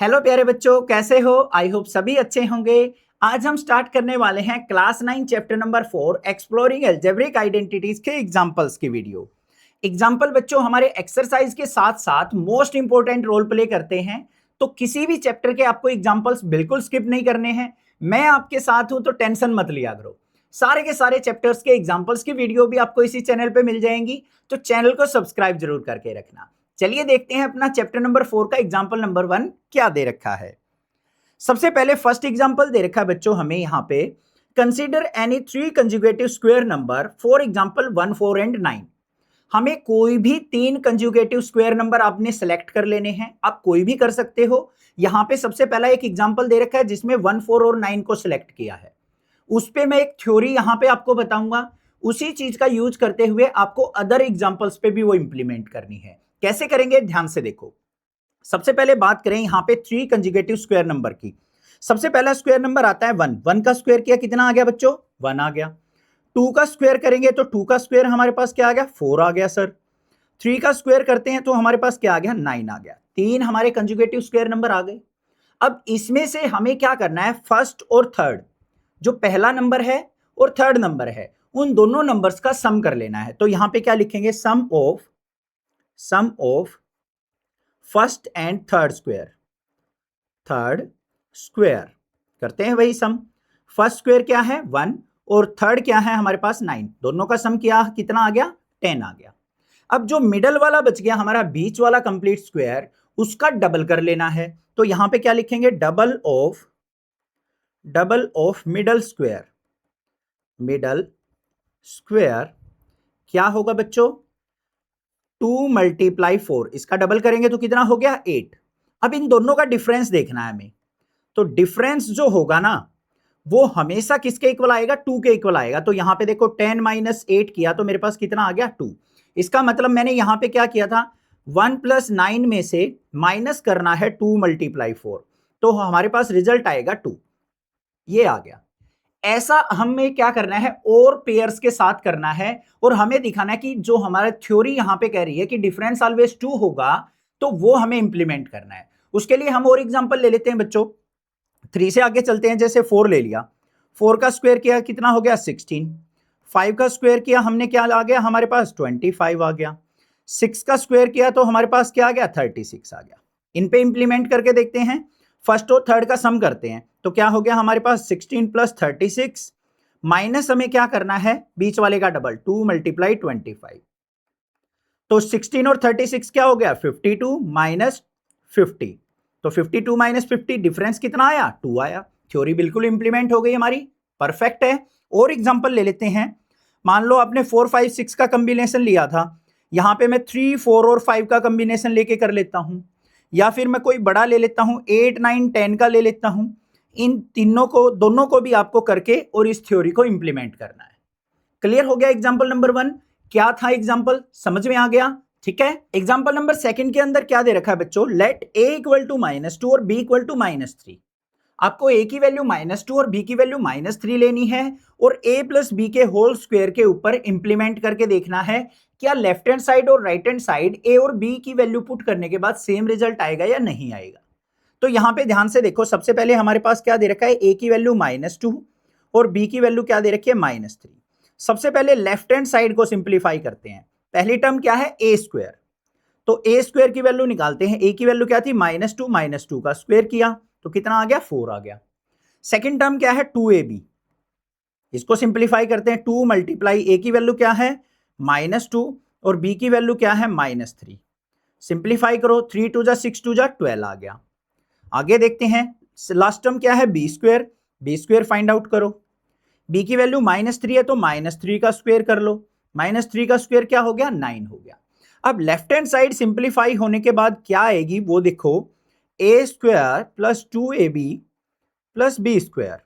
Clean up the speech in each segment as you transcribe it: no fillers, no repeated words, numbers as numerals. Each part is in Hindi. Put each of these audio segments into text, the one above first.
हेलो प्यारे बच्चों, कैसे हो? आई होप सभी अच्छे होंगे। आज हम स्टार्ट करने वाले हैं class 9 chapter number 4 exploring algebraic identities के एग्जांपल्स की वीडियो। एग्जाम्पल बच्चों हमारे एक्सरसाइज के साथ साथ मोस्ट इंपॉर्टेंट रोल प्ले करते हैं, तो किसी भी चैप्टर के आपको एग्जाम्पल्स बिल्कुल स्किप नहीं करने हैं। मैं आपके साथ हूं तो टेंशन मत लिया करो। सारे के सारे चैप्टर्स के एग्जाम्पल्स की वीडियो भी आपको इसी चैनल पे मिल जाएंगी, तो चैनल को सब्सक्राइब जरूर करके रखना। चलिए देखते हैं अपना चैप्टर नंबर 4 का एग्जाम्पल नंबर 1 क्या दे रखा है। सबसे पहले फर्स्ट एग्जाम्पल दे रखा है बच्चों हमें यहां पे, consider any 3 conjugative square number for example 1, 4 and 9। हमें कोई भी 3 कंजुगेटिव स्क्वायर नंबर आपने सेलेक्ट कर लेने हैं, आप कोई भी कर सकते हो। यहां पे सबसे पहला एक एग्जाम्पल दे रखा है जिसमें 1, 4 और 9 को सिलेक्ट किया है। उस पे मैं एक थ्योरी यहां पे आपको बताऊंगा, उसी चीज का यूज करते हुए आपको अदर एग्जाम्पल्स पे भी वो इंप्लीमेंट करनी है। कैसे करेंगे ध्यान से देखो। सबसे पहले बात करें यहां पे 3 कंजुगेटिव स्क्वायर नंबर की। सबसे पहला स्क्वायर नंबर आता है 1। 1 का स्क्वायर किया कितना आ गया बच्चों? 1 आ गया। 2 का स्क्वायर करेंगे तो 2 का स्क्वायर हमारे पास क्या आ गया? 4 आ गया सर। 3 का स्क्वायर करते हैं तो हमारे पास क्या आ गया? 9 आ गया। 3 हमारे कंजुगेटिव स्क्वायर नंबर आ गए। अब इसमें से हमें क्या करना है, फर्स्ट और थर्ड, जो पहला नंबर है और थर्ड नंबर है, उन दोनों नंबर्स का सम कर लेना है। तो यहां पे क्या लिखेंगे? Sum of first and third square. Third square करते हैं वही सम। फर्स्ट स्क्वायर क्या है? 1 और थर्ड क्या है हमारे पास? 9। दोनों का सम किया कितना आ गया? 10 आ गया। अब जो मिडल वाला बच गया हमारा बीच वाला कंप्लीट स्क्वायर, उसका डबल कर लेना है। तो यहां पे क्या लिखेंगे? Double of middle square. Middle square क्या होगा बच्चों? 2 मल्टीप्लाई 4, इसका डबल करेंगे तो कितना हो गया? 8। अब इन दोनों का डिफरेंस देखना है हमें। तो डिफरेंस जो होगा ना, वो हमेशा किसके इक्वल आएगा? 2 के इक्वल आएगा। तो यहां पे देखो 10 माइनस 8 किया तो मेरे पास कितना आ गया? 2। इसका मतलब मैंने यहां पे क्या किया था? 1 प्लस 9 में से माइनस करना है 2 मल्टीप्लाई 4, तो हमारे पास रिजल्ट आएगा 2। ये आ गया। ऐसा हमें क्या करना है? और पेयर्स के साथ करना है, और हमें दिखाना है कि जो हमारा थ्योरी यहां पे कह रही है कि डिफरेंस ऑलवेज 2 होगा, तो वो हमें इंप्लीमेंट करना है। उसके लिए हम और एग्जांपल ले लेते हैं बच्चों। 3 से आगे चलते हैं। जैसे 4 ले लिया, 4 का स्क्वायर किया कितना हो गया? 16। 5 का स्क्वायर किया हमने, क्या आ गया हमारे पास? 25 आ गया। 6 का स्क्वायर किया तो हमारे पास क्या आ गया? 36 आ गया। इन पे इंप्लीमेंट करके देखते हैं। फर्स्ट और थर्ड का सम करते हैं तो क्या हो गया हमारे पास? 16 प्लस 36 माइनस हमें क्या करना है? बीच वाले का डबल, 2 मल्टीप्लाई 25। तो 16 और 36 क्या हो गया? 52 माइनस 50। तो 52 माइनस 50 डिफरेंस कितना आया? 2 आया। थ्योरी बिल्कुल इंप्लीमेंट हो गई हमारी, परफेक्ट है। और एग्जांपल ले लेते हैं। मान लो आपने 4, 5, 6 का कॉम्बिनेशन लिया था, यहां पे मैं 3, 4 और 5 का कॉम्बिनेशन लेके कर लेता हूं, या फिर मैं कोई बड़ा ले लेता हूं, 8, 9, 10 का ले लेता हूं। इन तीनों को, दोनों को भी आपको करके और इस थ्योरी को इंप्लीमेंट करना है। क्लियर हो गया एग्जाम्पल नंबर 1? क्या था एग्जाम्पल? समझ में आ गया? ठीक है। एग्जाम्पल नंबर 2 के अंदर क्या दे रखा है बच्चों? लेट a इक्वल टू -2 और b इक्वल टू -3। आपको a की वैल्यू -2 और b की वैल्यू -3 लेनी है, और a प्लस b के होल स्क्वायर के ऊपर इंप्लीमेंट करके देखना है क्या लेफ्ट हैंड साइड और राइट हैंड साइड a और b की वैल्यू पुट करने के बाद सेम रिजल्ट आएगा या नहीं आएगा। तो यहां पे ध्यान से देखो, सबसे पहले हमारे पास क्या दे रखा है? a की वैल्यू -2 और b की वैल्यू क्या दे रखी है? -3। सबसे पहले लेफ्ट हैंड साइड को सिंप्लीफाई करते हैं। पहली टर्म क्या है? ए स्क्वायर। तो ए स्क्वायर की वैल्यू निकालते हैं। ए की वैल्यू क्या थी? -2 का स्क्वायर किया तो कितना आ गया? 4 आ गया। सेकंड टर्म क्या है? 2ab। इसको सिंप्लीफाई करते हैं। 2 मल्टीप्लाई ए की वैल्यू क्या है? -2 और बी की वैल्यू क्या है? -3। सिंप्लीफाई करो, 3 2 जा 6 2 जा 12 आ गया। आगे देखते हैं। लास्ट टर्म क्या है? B square. B square find out करो। b की वैल्यू -3 है तो -3 का स्क्वायर कर लो। -3 का स्क्वायर क्या हो गया? 9 हो गया। अब लेफ्ट हैंड साइड सिंप्लीफाई होने के बाद क्या आएगी वो देखो, a square plus 2ab plus B square.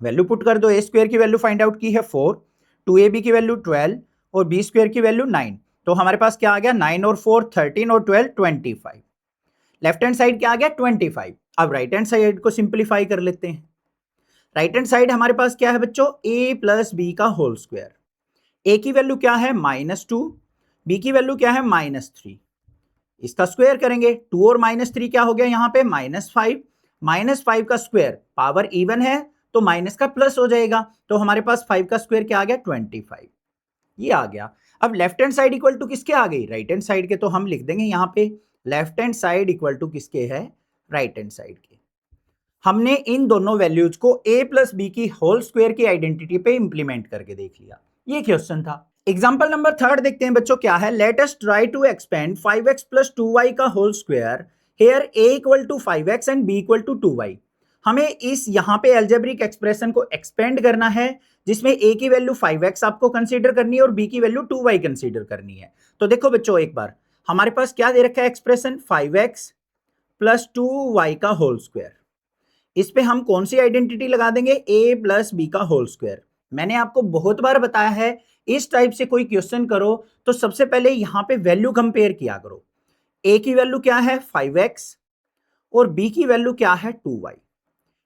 Value put कर दो। a स्क्वायर की वैल्यू फाइंड आउट की है 4, 2ab की वैल्यू 12 और b स्क्वायर की वैल्यू 9। तो हमारे पास क्या आ गया? 9 और 4 13 और 12 25। लेफ्ट हैंड साइड क्या आ गया? 25। अब राइट हैंड साइड को सिंप्लीफाई कर लेते हैं। राइट हैंड साइड हमारे पास क्या है बच्चों? a प्लस बी का होल स्क्वायर। a की वैल्यू क्या है? -2, b की वैल्यू क्या है? -3। इसका स्क्वायर करेंगे, 2 और -3 क्या हो गया यहाँ पे -5, -5 का स्क्वायर पावर इवन है तो माइनस का प्लस हो जाएगा, तो हमारे पास 5 का स्क्वायर क्या आ गया 25, ये आ गया। अब left hand side equal to किसके आ गई, राइट हैंड साइड के, तो हम लिख देंगे यहाँ पे left hand side equal to किसके है, राइट हैंड साइड के। हमने इन दोनों वैल्यूज को a प्लस बी की होल स्क्वायर की आइडेंटिटी पे इंप्लीमेंट करके देख लिया, ये क्वेश्चन था। एग्जाम्पल नंबर 3 देखते हैं बच्चों, क्या है, let us try to expand 5x plus 2y का whole square here a equal to 5x and b equal to 2y। हमें इस यहाँ पे एल्जेब्रिक एक्सप्रेशन को एक्सपेंड करना है, जिसमें a की वैल्यू 5x आपको कंसीडर करनी है और b की वैल्यू 2y कंसीडर करनी है। तो देखो बच्चों एक बार हमारे पास क्या दे रखा है एक्सप्रेशन, 5x प्लस 2y का होल स्क्वायर। इस पे हम कौन सी आइडेंटिटी लगा देंगे, a प्लस बी का होल स्क्वायर। मैंने आपको बहुत बार बताया है, इस टाइप से कोई क्वेश्चन करो तो सबसे पहले यहां पे वैल्यू कंपेयर किया करो। a की वैल्यू क्या है 5x और b की वैल्यू क्या है 2y।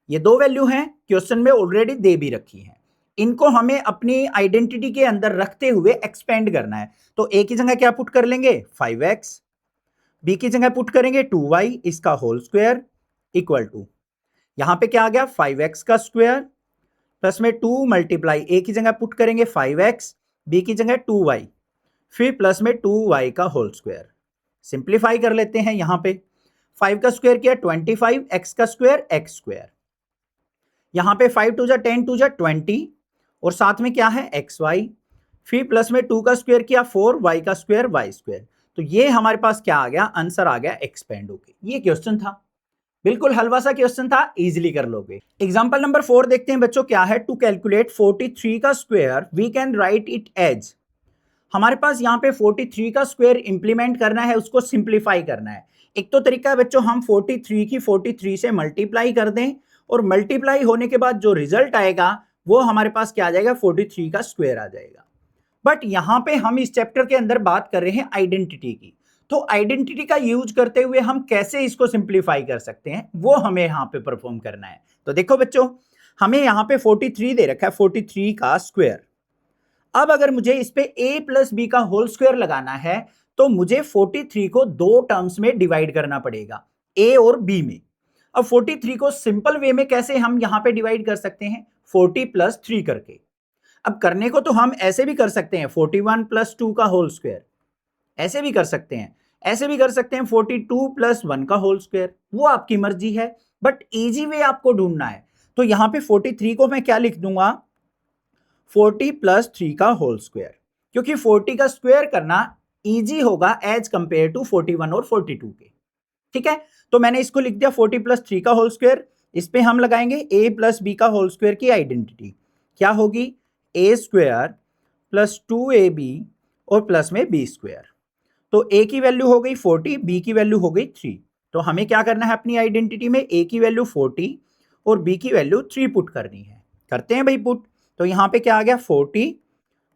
ये दो वैल्यू हैं, क्वेश्चन में ऑलरेडी दे भी रखी हैं, इनको हमें अपनी आइडेंटिटी के अंदर रखते हुए एक्सपेंड करना है। तो a की जगह क्या पुट कर लेंगे 5x, b की जगह पुट करेंगे 2y, इसका होल स्क्वायर इक्वल टू यहां पे क्या आ गया 5x का स्क्वायर प्लस में 2 मल्टीप्लाई a की जगह पुट करेंगे 5x, b की जगह 2y, फिर प्लस में 2y का होल स्क्वायर। सिंप्लीफाई कर लेते हैं, यहां पे 5 का स्क्वायर किया 25, x का स्क्वायर x स्क्वायर, यहां पे 5 टू जा 10 टू जा 20 और साथ में क्या है xy, फिर प्लस में 2 का स्क्वायर किया 4y का स्क्वायर y स्क्वायर। तो ये हमारे पास क्या आ गया, आंसर आ गया एक्सपेंड होके। ये क्वेश्चन था, बिल्कुल हलवा सा क्वेश्चन था, इजीली कर लोगे। एग्जांपल नंबर 4 देखते हैं बच्चों, क्या है, टू कैलकुलेट 43 का square we can write it as. हमारे पास यहाँ पे 43 का स्क्वायर इंप्लीमेंट करना है, उसको सिंप्लीफाई करना है। एक तो तरीका है बच्चों, हम 43 की 43 से मल्टीप्लाई कर दें और मल्टीप्लाई होने के बाद जो रिजल्ट आएगा वो हमारे पास क्या आ जाएगा 43 का स्क्वायर आ जाएगा। बट यहां पे हम इस चैप्टर के अंदर बात कर रहे हैं आइडेंटिटी की, तो आइडेंटिटी का यूज करते हुए हम कैसे इसको सिंप्लीफाई कर सकते हैं वो हमें यहां पे परफॉर्म करना है। तो देखो बच्चों, हमें यहां पे 43 दे रखा है, 43 का स्क्वायर। अब अगर मुझे इस पे a प्लस बी का होल स्क्वायर लगाना है तो मुझे 43 को दो टर्म्स में डिवाइड करना पड़ेगा, a और b में। अब 43 को सिंपल वे में कैसे हम यहां पे डिवाइड कर सकते हैं, 40 प्लस 3 करके। अब करने को तो हम ऐसे भी कर सकते हैं 41 प्लस 2 का होल स्क्वायर, ऐसे भी कर सकते हैं, ऐसे भी कर सकते हैं 42 प्लस 1 का होल स्क्वायर, वो आपकी मर्जी है, बट इजी वे आपको ढूंढना है। तो यहां पे 43 को मैं क्या लिख दूंगा 40 प्लस 3 का होल स्क्वायर, क्योंकि 40 का स्क्वायर करना इजी होगा एज कंपेयर टू 41 और 42 के। ठीक है, तो मैंने इसको लिख दिया 40 प्लस 3 का होल स्क्वायर। इस पे हम लगाएंगे a प्लस बी का होल स्क्वायर की आइडेंटिटी, क्या होगी a स्क्वायर प्लस 2ab और प्लस में b स्क्वायर। तो a की वैल्यू हो गई 40, b की वैल्यू हो गई 3। तो हमें क्या करना है अपनी आइडेंटिटी में, a की वैल्यू 40 और b की वैल्यू 3 पुट करनी है। करते हैं भाई पुट, तो यहां पे क्या आ गया 40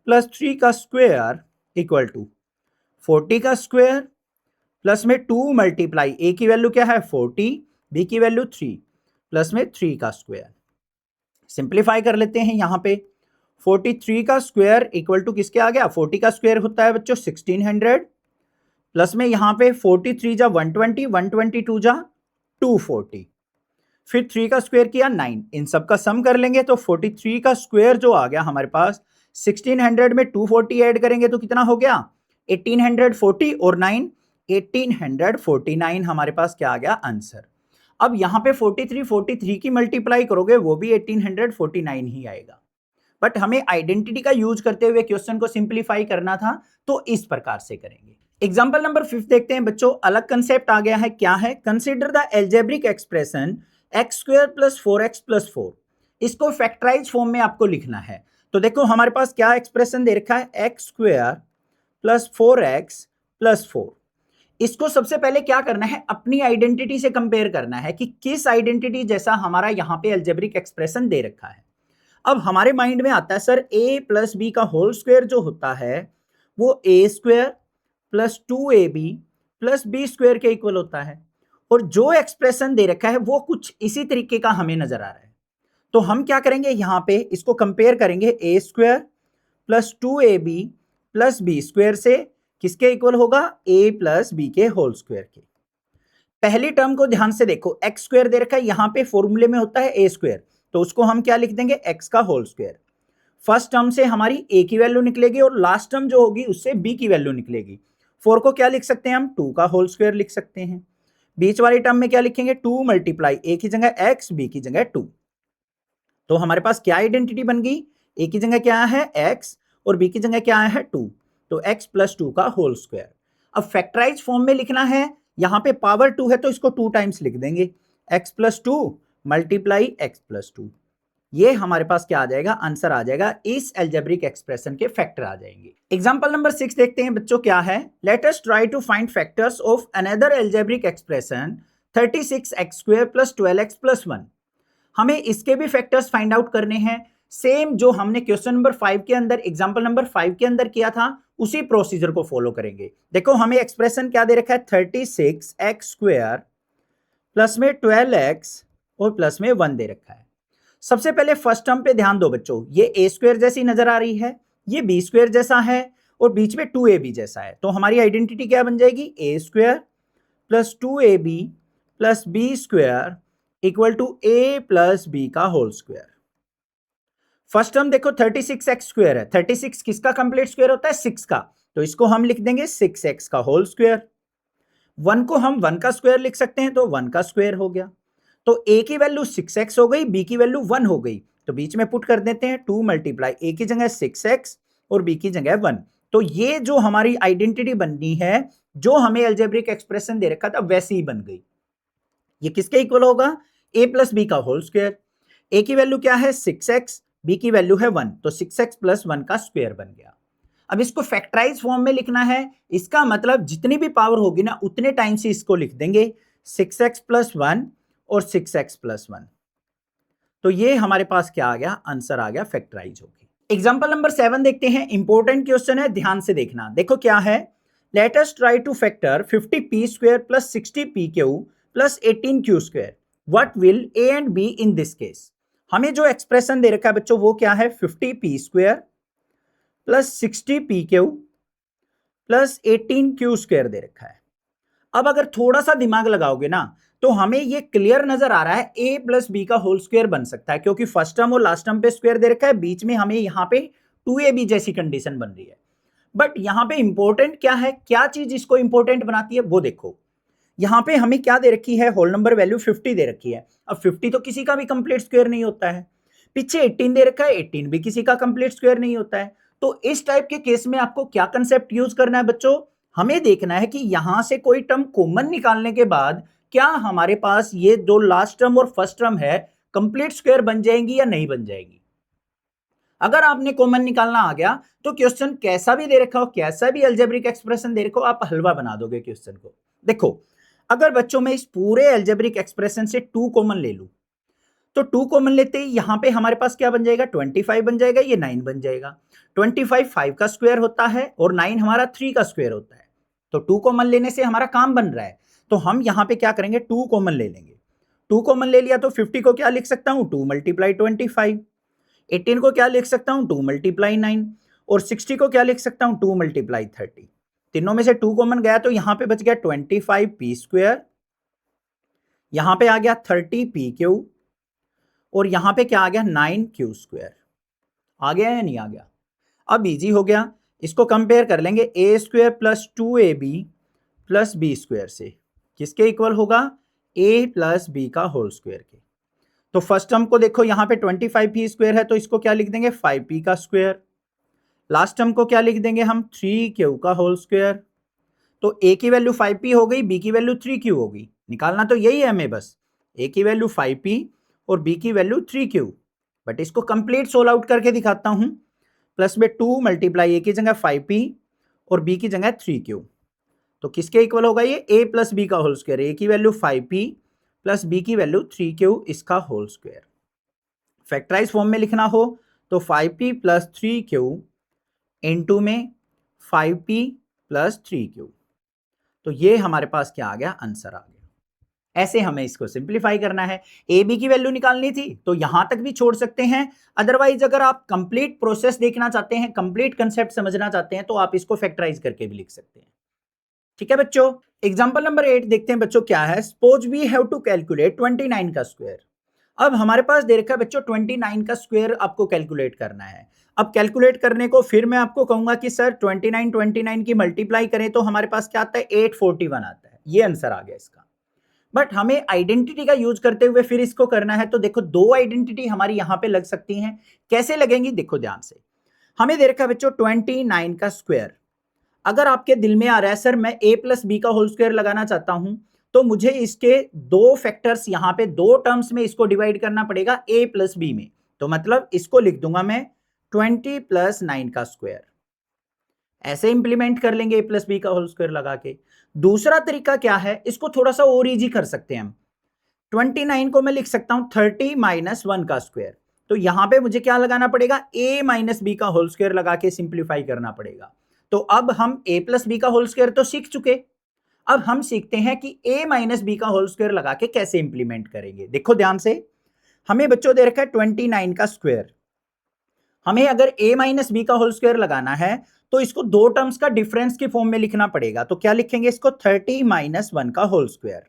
प्लस 3 का स्क्वायर इक्वल टू 40 का स्क्वायर प्लस में 2 मल्टीप्लाई a की वैल्यू क्या है 40, b की वैल्यू 3 प्लस में 3 का स्क्वायर। सिंप्लीफाई कर लेते हैं, यहां पे 43 का स्क्वायर इक्वल टू किसके आ गया, 40 का स्क्वायर होता है बच्चों 1600 प्लस में यहां पे 43 जा 120, 122 जा 240, फिर 3 का स्क्वायर किया 9, इन सब का सम कर लेंगे तो 43 का स्क्वायर जो आ गया हमारे पास 1600 में 240 ऐड करेंगे तो कितना हो गया 1840 और 9 1849 हमारे पास क्या आ गया आंसर। अब यहां पे 43 की मल्टीप्लाई करोगे वो भी 1849 ही आएगा, बट हमें आइडेंटिटी का यूज करते हुए क्वेश्चन को सिंप्लीफाई करना था तो इस प्रकार से करेंगे। एग्जांपल नंबर 5 देखते हैं बच्चों, अलग कंसेप्ट आ गया है, क्या है, consider the algebraic expression x square plus 4x plus 4। इसको फैक्टराइज फॉर्म में आपको लिखना है। तो देखो हमारे पास क्या एक्सप्रेशन दे रखा है x square plus 4x plus 4। इसको सबसे पहले क्या करना है अपनी आइडेंटिटी से कंपेयर करना है कि किस आइडेंटिटी जैसा हमारा यहां पे एल्जेब्रिक एक्सप्रेशन दे रखा है। अब हमारे माइंड में आता है सर a प्लस बी का होल स्क्वायर जो होता है वो a square plus 2ab plus B square के इक्वल होता है, और जो एक्सप्रेशन दे रखा है वो कुछ इसी तरीके का हमें नजर आ रहा है। तो हम क्या करेंगे यहां पे इसको कंपेयर करेंगे a square plus 2ab plus B square से किसके इक्वल होगा, a प्लस बी के होल स्क्वायर के। पहली टर्म को ध्यान से देखो, एक्स स्क्वायर दे रखा है, यहां पे फॉर्मूले में होता है ए स्क्वायर, तो उसको हम क्या लिख देंगे, एक्स का होल स्क्वायर। फर्स्ट टर्म से हमारी ए की वैल्यू निकलेगी और लास्ट टर्म जो होगी उससे बी की वैल्यू निकलेगी। 4 को क्या लिख सकते हैं हम, 2 का होल स्क्वायर लिख सकते हैं। बीच वाली टर्म में क्या लिखेंगे, 2 मल्टीप्लाई ए की जगह एक्स, बी की जगह 2। तो हमारे पास क्या आइडेंटिटी बन गई, ए की जगह क्या है एक्स और बी की जगह क्या है 2, तो एक्स प्लस 2 का होल स्क्वायर। अब फैक्टराइज फॉर्म में लिखना है, यहां पे पावर 2 है तो इसको 2 टाइम्स लिख देंगे, x plus 2 multiply x plus 2। ये हमारे पास क्या आ जाएगा, आंसर आ जाएगा, इस अलजेब्रिक एक्सप्रेशन के फैक्टर आ जाएंगे। एग्जांपल नंबर 6 देखते हैं बच्चों, क्या है, let us try to find factors of another algebraic expression 36x² plus 12x plus 1। हमें इसके भी फैक्टर्स फाइंड आउट करने हैं, सेम जो हमने क्वेश्चन नंबर 5 के अंदर, एग्जांपल नंबर 5 के अंदर किया था, उसी प्रोसीजर को फॉलो करेंगे। देखो हमें एक्सप्रेशन क्या दे रखा है, 36x² प्लस में 12x और प्लस में 1 दे रखा है। सबसे पहले फर्स्ट टर्म पे ध्यान दो बच्चों, ये a स्क्वायर जैसी नजर आ रही है, ये b स्क्वायर जैसा है और बीच में 2ab जैसा है, तो हमारी आइडेंटिटी क्या बन जाएगी, a square plus 2ab plus b square equal to a plus b का होल स्क्वायर। फर्स्ट टर्म देखो 36x² है, 36 किसका कंप्लीट स्क्वायर होता है, 6 का, तो इसको हम लिख देंगे 6x का होल स्क्वायर। 1 को हम 1 का स्क्वायर लिख सकते हैं, तो 1 का स्क्वायर हो गया। तो a की वैल्यू 6x हो गई, b की वैल्यू 1 हो गई, तो बीच में पुट कर देते हैं 2 मल्टीप्लाई a की जगह 6x और b की जगह 1। तो ये जो हमारी आइडेंटिटी बननी है, जो हमें अलजेब्रिक एक्सप्रेशन दे रखा था वैसी ही बन गई। ये किसके इक्वल होगा, a प्लस बी का होल स्क्वायर। a की वैल्यू क्या है 6x, b की वैल्यू है 1, तो 6x प्लस 1 का स्क्वायर बन गया। अब इसको फैक्टराइज फॉर्म में लिखना है, इसका मतलब जितनी भी पावर होगी ना उतने टाइम से इसको लिख देंगे, 6x प्लस 1 और 6x प्लस 1। तो ये हमारे पास क्या आ गया, आंसर आ गया, फैक्टराइज होगी। एग्जांपल नंबर 7 देखते हैं, इंपॉर्टेंट क्वेश्चन है, ध्यान से देखना। देखो क्या है, let us try two factor 50p² plus 60pq plus 18q²। What will a and b in this case. हमें जो एक्सप्रेशन दे रखा है बच्चों वो क्या है, 50p² plus 60pq plus 18q² दे रखा है। अब अगर थोड़ा सा दिमाग लगाओगे ना तो हमें ये क्लियर नजर आ रहा है a प्लस बी का होल स्क्वायर बन सकता है, क्योंकि फर्स्ट टर्म और लास्ट टर्म पे स्क्वायर दे रखा है, बीच में हमें यहाँ पे 2ab जैसी कंडीशन बन रही है। बट यहाँ पे इंपॉर्टेंट क्या है, क्या चीज इसको इंपॉर्टेंट बनाती है वो देखो। यहाँ पे हमें क्या दे रखी है, होल नंबर वैल्यू 50 दे रखी है। अब 50 तो किसी का भी कंप्लीट स्क्वायर नहीं होता है, पीछे 18 दे रखा है, 18 भी किसी का कंप्लीट स्क्वायर नहीं होता है। तो इस टाइप के केस में आपको क्या कंसेप्ट यूज करना है बच्चों, हमें देखना है कि यहां से कोई टर्म कॉमन निकालने के बाद क्या हमारे पास ये दो लास्ट टर्म और फर्स्ट टर्म है कंप्लीट स्क्वायर बन जाएंगी या नहीं बन जाएगी। अगर आपने कॉमन निकालना आ गया तो क्वेश्चन कैसा भी दे रखा हो, कैसा भी अलजेब्रिक एक्सप्रेशन दे रखा हो, आप हलवा बना दोगे क्वेश्चन को। देखो अगर बच्चों में इस पूरे अलजेब्रिक एक्सप्रेशन से 2 कॉमन ले लूं, तो 2 कॉमन लेते ही यहां पे हमारे पास क्या बन जाएगा, 25 बन जाएगा, ये 9 बन जाएगा। 25 5 का स्क्वायर होता है और 9 हमारा 3 का स्क्वायर होता है, तो 2 कॉमन लेने से हमारा काम बन रहा है। तो हम यहां पे क्या करेंगे, 2 कॉमन ले लेंगे। 2 कॉमन ले लिया तो 50 को क्या लिख सकता हूं, 2 मल्टीप्लाई 25। 18 को क्या लिख सकता हूं, 2 मल्टीप्लाई 9। और 60 को क्या लिख सकता हूं, 2 मल्टीप्लाई 30। तीनों में से 2 कॉमन गया तो यहां पे बच गया 25p², यहां पे आ गया 30pq और यहां पे क्या आ गया 9q²। आ गया या नहीं आ गया, अब इजी हो गया। इसको कंपेयर कर लेंगे a² plus 2ab plus b² से, किसके इक्वल होगा, a प्लस b का होल स्क्वायर के। तो फर्स्ट टर्म को देखो यहां पे 25p² है तो इसको क्या लिख देंगे 5p का स्क्वायर। लास्ट टर्म को क्या लिख देंगे हम 3q का होल स्क्वायर। तो a की वैल्यू 5p हो गई, b की वैल्यू 3q हो गई, निकालना तो यही है हमें बस, a की वैल्यू 5p और b की वैल्यू 3q। बट इसको कंप्लीट सोल्व आउट करके दिखाता हूं, प्लस में 2 मल्टीप्लाई a की जगह 5p और b की जगह 3q, तो किसके इक्वल होगा ये, a प्लस b का होल स्क्वायर। a की वैल्यू 5p प्लस b की वैल्यू 3q, इसका होल स्क्वायर। फैक्टराइज फॉर्म में लिखना हो तो 5p प्लस 3q इनटू में 5p प्लस 3q, तो ये हमारे पास क्या आ गया, आंसर आ गया। ऐसे हमें इसको सिंप्लीफाई करना है। ए बी की वैल्यू निकालनी थी तो यहां तक भी छोड़ सकते हैं, अदरवाइज अगर आप कंप्लीट प्रोसेस देखना चाहते हैं, कंप्लीट कंसेप्ट समझना चाहते हैं तो आप इसको फैक्टराइज करके भी लिख सकते हैं। ठीक है बच्चों, एग्जांपल नंबर 8 देखते हैं बच्चों क्या है। Suppose we have to calculate 29 का स्क्वायर। अब हमारे पास दे रखा है बच्चों 29 का स्क्वायर आपको कैलकुलेट करना है। अब कैलकुलेट करने को फिर मैं आपको कहूंगा कि सर 29 की मल्टीप्लाई करें तो हमारे पास क्या आता है, 841 आता है। ये आंसर आ गया इसका। बट हमें आइडेंटिटी का यूज करते हुए फिर इसको करना है, तो देखो दो आइडेंटिटी हमारी यहां पे लग सकती हैं। कैसे लगेंगी देखो ध्यान से। हमें दे रखा है बच्चों 29 का स्क्वायर। अगर आपके दिल में आ रहा है सर मैं a प्लस बी का होल स्क्वायर लगाना चाहता हूं, तो मुझे इसके दो फैक्टर्स यहां पे दो टर्म्स में इसको डिवाइड करना पड़ेगा a प्लस बी में। तो मतलब इसको लिख दूंगा मैं 20 प्लस 9 का स्क्वायर। ऐसे इंप्लीमेंट कर लेंगे a प्लस बी का होल स्क्वायर लगा के। दूसरा तरीका क्या है, इसको थोड़ा सा और इजी कर सकते हैं हम। 29 को मैं लिख सकता हूं 30 माइनस 1 का स्क्वायर। तो यहां पे मुझे क्या लगाना पड़ेगा, a माइनस बी का होल स्क्वायर लगा के सिंप्लीफाई करना पड़ेगा। तो अब हम a प्लस बी का होल स्क्वायर तो सीख चुके, अब हम सीखते हैं कि a माइनस बी का होल स्क्वायर लगा के कैसे इंप्लीमेंट करेंगे। देखो ध्यान से, हमें बच्चों दे रखा है 29 का स्क्वायर। हमें अगर a माइनस बी का होल स्क्वायर लगाना है तो इसको दो टर्म्स का डिफरेंस की फॉर्म में लिखना पड़ेगा। तो क्या लिखेंगे इसको, 30 माइनस 1 का होल स्क्वायर।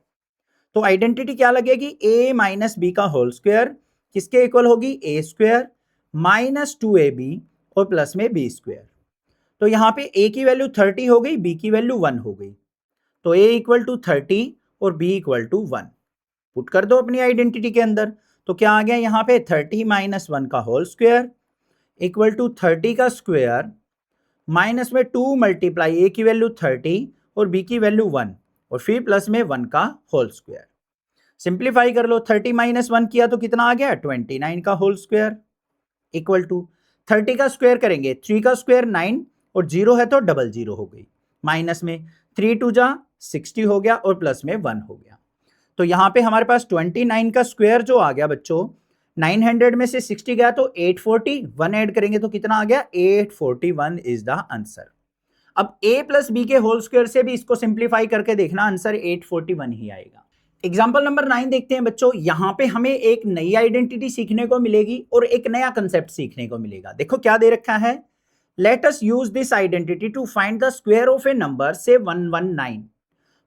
तो आइडेंटिटी क्या लगेगी, a माइनस बी का होल स्क्वायर किसके इक्वल होगी, a स्क्वायर माइनस 2ab और प्लस में b स्क्वायर। तो यहां पे a की वैल्यू 30 हो गई, b की वैल्यू 1 हो गई। तो a इक्वल टू 30 और b इक्वल टू 1 पुट कर दो अपनी आइडेंटिटी के अंदर। तो क्या आ गया यहां पे 30 माइनस 1 का होल स्क्वायर इक्वल टू 30 का स्क्वायर माइनस में 2 मल्टीप्लाई a की वैल्यू 30 और b की वैल्यू 1 और फिर प्लस में 1 का होल स्क्वायर। सिंप्लीफाई कर लो, 30 माइनस 1 किया तो कितना आ गया, 29 का होल स्क्वायर इक्वल टू 30 का स्क्वायर करेंगे 3 का स्क्वायर 9 और 0 है तो डबल 0 हो गई, माइनस में 3 टू जा 60 हो गया और प्लस में 1 हो गया। तो यहां पे हमारे पास 29 का स्क्वायर जो आ गया बच्चों, 900 में से 60 गया तो 840, 1 ऐड करेंगे तो कितना आ गया, 841 इज द आंसर। अब a प्लस बी के होल स्क्वायर से भी इसको सिंप्लीफाई करके देखना, आंसर 841 ही आएगा। एग्जाम्पल नंबर 9 देखते हैं बच्चों। यहां पे हमें एक नई आइडेंटिटी सीखने को मिलेगी और एक नया कंसेप्ट सीखने को मिलेगा। देखो क्या दे रखा है, let us use this identity to find the square of a number say 119।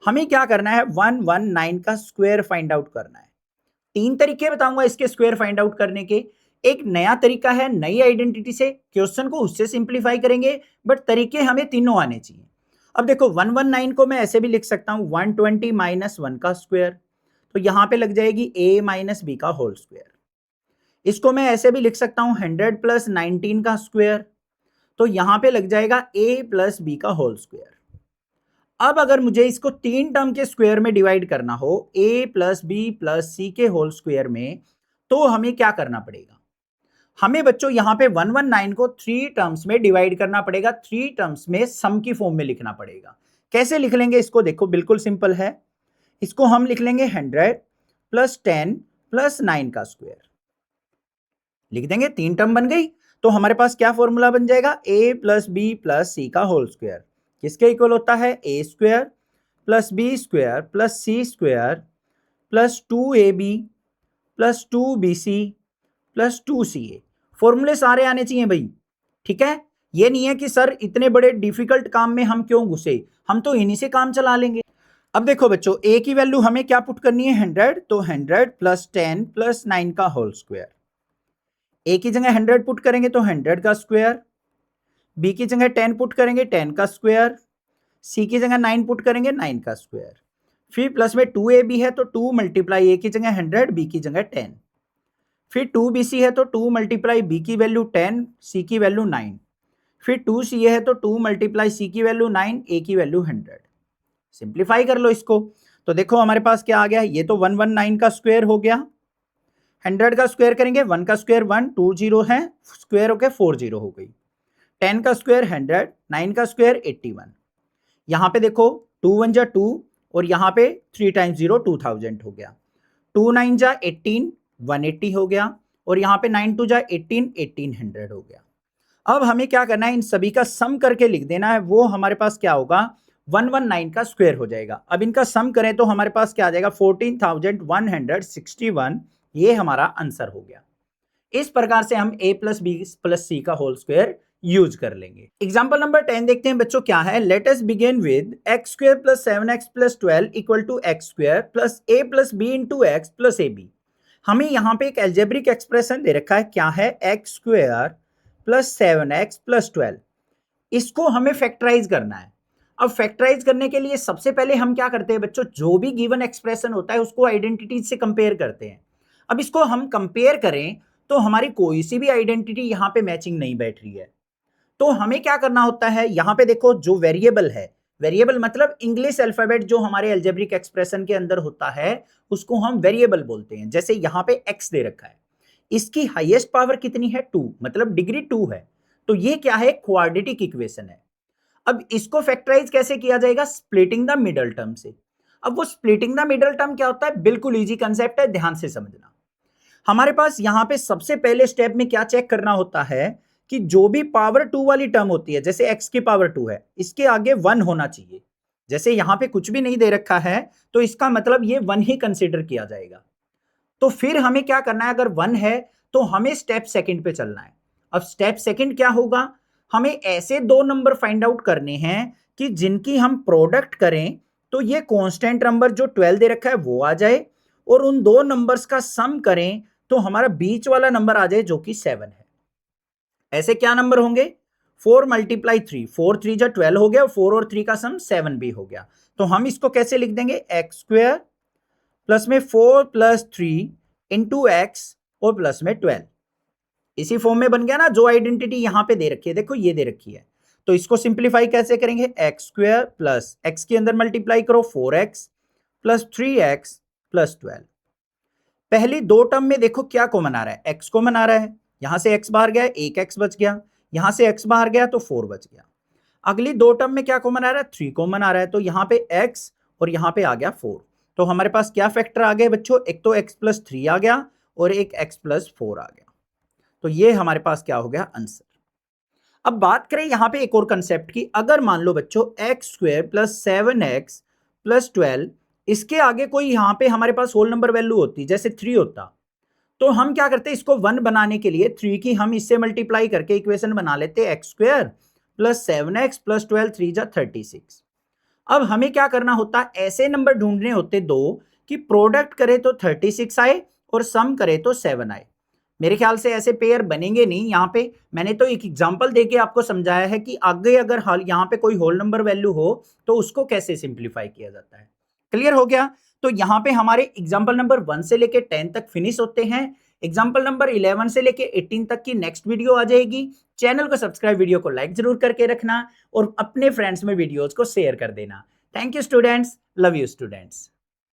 हमें क्या करना है, 119 का स्क्वायर फाइंड आउट करना है। तीन तरीके बताऊंगा इसके स्क्वायर फाइंड आउट करने के। एक नया तरीका है, नई आइडेंटिटी से क्वेश्चन को उससे सिंप्लीफाई करेंगे, बट तरीके हमें तीनों आने चाहिए। अब देखो 119 को मैं ऐसे भी लिख सकता हूं 120 माइनस 1 का स्क्वायर। तो यहां पे लग जाएगी a माइनस बी का होल स्क्वायर। इसको मैं ऐसे भी लिख सकता हूं 100 प्लस 19 का स्क्वायर। तो यहां पे लग जाएगा a प्लस बी का होल स्क्वायर। अब अगर मुझे इसको तीन टर्म के स्क्वायर में डिवाइड करना हो, a प्लस बी प्लस सी के होल स्क्वायर में, तो हमें क्या करना पड़ेगा, हमें बच्चों यहां पे 119 को थ्री टर्म्स में डिवाइड करना पड़ेगा, थ्री टर्म्स में सम की फॉर्म में लिखना पड़ेगा। कैसे लिख लेंगे इसको, देखो बिल्कुल सिंपल है। इसको हम लिख लेंगे 100 प्लस 10 प्लस 9 का स्क्वायर लिख देंगे, तीन टर्म बन गई। तो हमारे पास क्या फॉर्मूला बन जाएगा, a plus B plus C का होल स्क्वायर किसके इक्वल होता है, a square plus B square plus C square plus 2ab plus 2bc plus 2ca। फॉर्मूले सारे आने चाहिए भाई, ठीक है। ये नहीं है कि सर इतने बड़े डिफिकल्ट काम में हम क्यों घुसे, हम तो इन्हीं से काम चला लेंगे। अब देखो बच्चों, a की वैल्यू हमें क्या पुट करनी है, 100। तो 100 प्लस 10 प्लस 9 का होल स्क्वायर। a की जगह 100 पुट करेंगे तो 100 का स्क्वायर, b की जगह 10 पुट करेंगे 10 का स्क्वायर, c की जगह 9 पुट करेंगे 9 का स्क्वायर, फिर प्लस में 2ab है तो 2 मल्टीप्लाई a की जगह 100 b की जगह 10, फिर 2bc है तो 2 मल्टीप्लाई b की वैल्यू 10 c की वैल्यू 9, फिर 2ca है तो 2 मल्टीप्लाई c की वैल्यू 9 a की वैल्यू 100। सिंप्लीफाई कर लो इसको। तो देखो हमारे पास क्या आ गया, ये तो 119 का स्क्वायर हो गया, 100 का स्क्वायर करेंगे 1 का स्क्वायर 1, 2 0 है, स्क्वायर होके 4 0 हो गई, 10 का स्क्वायर 100, 9 का स्क्वायर 81। यहां पे देखो 2 1 जा 2 और यहां पे 3 टाइम्स 0 2000 हो गया, 2 9 जा 18 180 हो गया और यहां पे 9 2 जा 18 1800 हो गया। अब हमें क्या करना है, इन सभी का सम करके लिख देना है। वो हमारे पास क्या होगा, 119 का स्क्वायर हो जाएगा। अब इनका सम करें तो हमारे पास क्या आ जाएगा 14,161, ये हमारा आंसर हो गया। इस प्रकार से हम a plus B plus C का होल स्क्वायर यूज कर लेंगे। एग्जाम्पल नंबर 10 देखते हैं बच्चों क्या है। Let us begin with X square plus 7x plus 12 equal to X square plus a plus B into X plus A B. हमें यहां पे एक एल्जेब्रिक एक्सप्रेशन दे रखा है, क्या है, x square plus 7x plus 12। इसको हमें फैक्टराइज करना है। अब फैक्टराइज करने के लिए सबसे पहले हम क्या करते हैं बच्चों, जो भी गिवन एक्सप्रेशन होता है उसको आइडेंटिटी से कंपेयर करते हैं। अब इसको हम कंपेयर करें तो हमारी कोई सी भी आइडेंटिटी यहां पे मैचिंग नहीं बैठ रही है। तो हमें क्या करना होता है, यहां पे देखो जो वेरिएबल है, वेरिएबल मतलब इंग्लिश अल्फाबेट जो हमारे अलजेब्रिक एक्सप्रेशन के अंदर होता है उसको हम वेरिएबल बोलते हैं। जैसे यहां पे x दे रखा है, इसकी हाईएस्ट पावर कितनी है 2, मतलब डिग्री 2 है। तो ये क्या है, क्वाड्रेटिक इक्वेशन है। अब इसको फैक्टराइज कैसे किया जाएगा, स्प्लिटिंग द मिडल टर्म से। अब वो स्प्लिटिंग द मिडल टर्म क्या होता है, बिल्कुल इजी कंसेप्ट है, ध्यान से समझना। हमारे पास यहां पे सबसे पहले स्टेप में क्या चेक करना होता है कि जो भी पावर 2 वाली टर्म होती है, जैसे x की पावर 2 है, इसके आगे 1 होना चाहिए। जैसे यहां पे कुछ भी नहीं दे रखा है तो इसका मतलब ये 1 ही कंसीडर किया जाएगा। तो फिर हमें क्या करना है, अगर 1 है तो हमें स्टेप सेकंड पे चलना है। अब स्टेप सेकंड क्या होगा, हमें ऐसे दो नंबर फाइंड आउट करने हैं कि जिनकी हम प्रोडक्ट करें तो ये कांस्टेंट नंबर जो 12 दे रखा है वो आ जाए, और उन दो नंबर्स का सम करें तो हमारा बीच वाला नंबर आ जाए जो कि 7 है। ऐसे क्या नंबर होंगे, 4 मल्टीप्लाई 3, 4 3 जा 12 हो गया, 4 और 3 का सम 7 भी हो गया। तो हम इसको कैसे लिख देंगे, एक्स स्क्वायर प्लस में 4 प्लस 3 इंटू एक्स और प्लस में 12। इसी फॉर्म में बन गया ना, जो आइडेंटिटी यहां पे दे रखी है, देखो ये दे रखी है। तो इसको सिंप्लीफाई कैसे करेंगे, एक्स स्क्वायर प्लस एक्स के अंदर मल्टीप्लाई करो 4x प्लस 3x प्लस 12। पहली दो टर्म में देखो क्या कॉमन आ रहा है, x कॉमन आ रहा है, यहां से x बाहर गया, एक x बच गया, यहां से x बाहर गया तो 4 बच गया। अगली दो टर्म में क्या कॉमन आ रहा है, 3 कॉमन आ रहा है, तो यहां पे x और यहां पे आ गया 4। तो हमारे पास क्या फैक्टर आ गए बच्चों, एक तो x प्लस 3 आ गया और एक x प्लस 4 आ गया। तो ये हमारे पास क्या हो गया, आंसर। अब बात करें यहां पे एक और कंसेप्ट की, अगर मान लो बच्चों x square plus 7x plus 12, इसके आगे कोई यहां पे हमारे पास होल नंबर वैल्यू होती, जैसे 3 होता, तो हम क्या करते, इसको 1 बनाने के लिए 3 की हम इससे मल्टीप्लाई करके इक्वेशन बना लेते, x square plus 7x plus 12 3 जा 36। अब हमें क्या करना होता, ऐसे नंबर ढूंढने होते दो कि प्रोडक्ट करे तो 36 आए और सम करे तो 7 आए। मेरे ख्याल से ऐसे पेयर बनेंगे नहीं। यहां पे मैंने तो एक एग्जांपल देके आपको समझाया है कि आगे अगर हाल यहां पे कोई होल नंबर वैल्यू हो तो उसको कैसे सिंप्लीफाई किया जाता है। क्लियर हो गया। तो यहां पे हमारे एग्जांपल नंबर 1 से लेके 10 तक फिनिश होते हैं। एग्जांपल नंबर 11 से लेके 18 तक की नेक्स्ट वीडियो आ जाएगी। चैनल को सब्सक्राइब, वीडियो को लाइक जरूर करके रखना और अपने फ्रेंड्स में वीडियोज को शेयर कर देना। Thank you students, love you students.